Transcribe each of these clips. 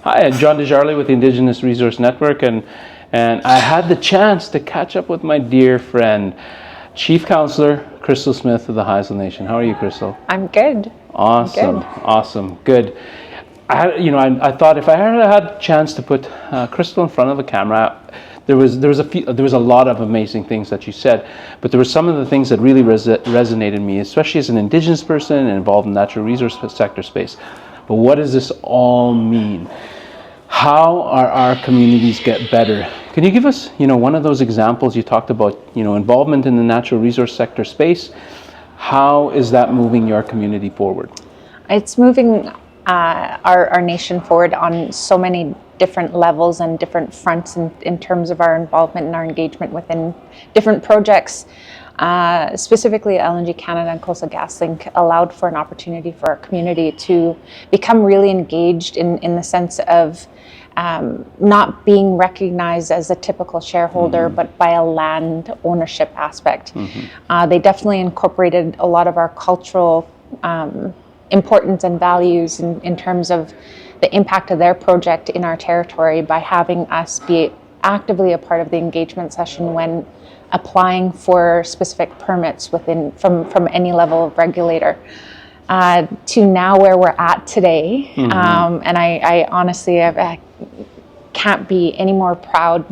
Hi, I'm John Desjarlais with the Indigenous Resource Network, and I had the chance to catch up with my dear friend, Chief Councillor Councillor Smith of the Haisla Nation. How are you, Crystal? I'm good. Awesome, Good. awesome, good. I thought if I had a chance to put Crystal in front of a camera, there was a lot of amazing things that you said, but there were some of the things that really resonated me, especially as an Indigenous person and involved in natural resource sector space. But what does this all mean? How are our communities get better? Can you give us, one of those examples you talked about, involvement in the natural resource sector space? How is that moving your community forward? It's moving our nation forward on so many different levels and different fronts in terms of our involvement and our engagement within different projects. Specifically, LNG Canada and Coastal GasLink allowed for an opportunity for our community to become really engaged in the sense of not being recognized as a typical shareholder, but by a land ownership aspect. They definitely incorporated a lot of our cultural importance and values in terms of the impact of their project in our territory by having us be actively a part of the engagement session when applying for specific permits from any level of regulator. To now where we're at today, and I honestly I can't be any more proud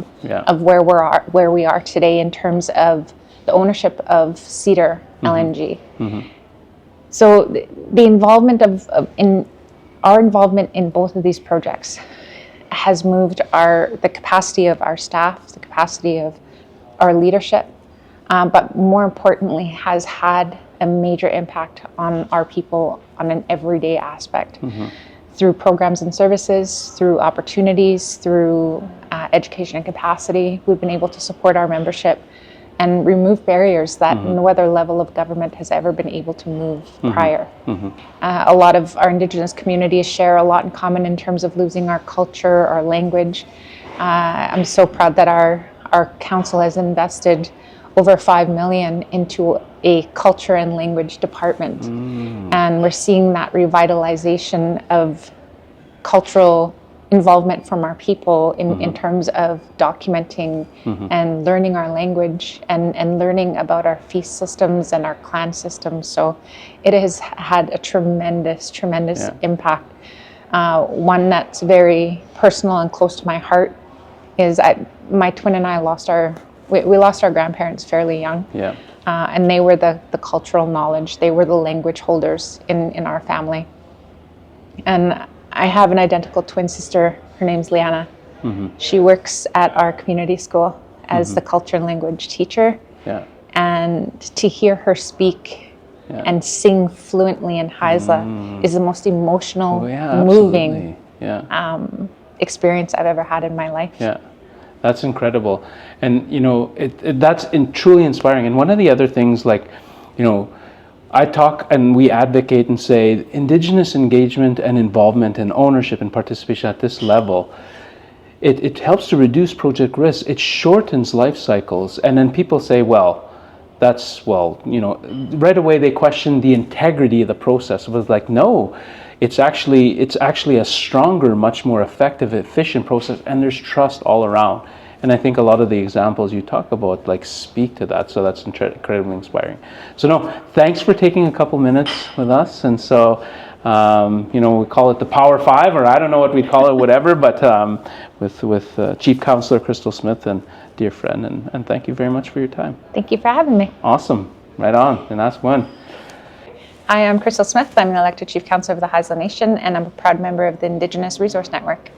of where we are today in terms of the ownership of Cedar LNG. So the involvement our involvement in both of these projects has moved the capacity of our staff, the capacity of our leadership, but more importantly has had a major impact on our people on an everyday aspect through programs and services, through opportunities, through education and capacity. We've been able to support our membership and remove barriers that no other level of government has ever been able to move prior. A lot of our Indigenous communities share a lot in common in terms of losing our culture, our language. I'm so proud that our council has invested over $5 million into a culture and language department. And we're seeing that revitalization of cultural involvement from our people in terms of documenting and learning our language and learning about our feast systems and our clan systems. So it has had a tremendous impact. One that's very personal and close to my heart is my twin and I lost our grandparents fairly young. And they were the cultural knowledge. They were the language holders in our family. And I have an identical twin sister. Her name's Liana. She works at our community school as the culture and language teacher. And to hear her speak and sing fluently in Haisla is the most emotional, moving experience I've ever had in my life. That's incredible. And, that's truly inspiring. And one of the other things, I talk and we advocate and say Indigenous engagement and involvement and ownership and participation at this level, it helps to reduce project risk. It shortens life cycles. And then people say, right away they question the integrity of the process. It was like, no, it's actually a stronger, much more effective, efficient process, and there's trust all around. And I think a lot of the examples you talk about speak to that. So that's incredibly inspiring. So thanks for taking a couple minutes with us. And so, we call it the Power Five, or I don't know what we'd call it, whatever, but with Chief Councillor Councillor Smith and dear friend. And thank you very much for your time. Thank you for having me. Awesome. Right on. And that's one. I am Councillor Smith. I'm an elected Chief Councillor of the Haisla Nation, and I'm a proud member of the Indigenous Resource Network.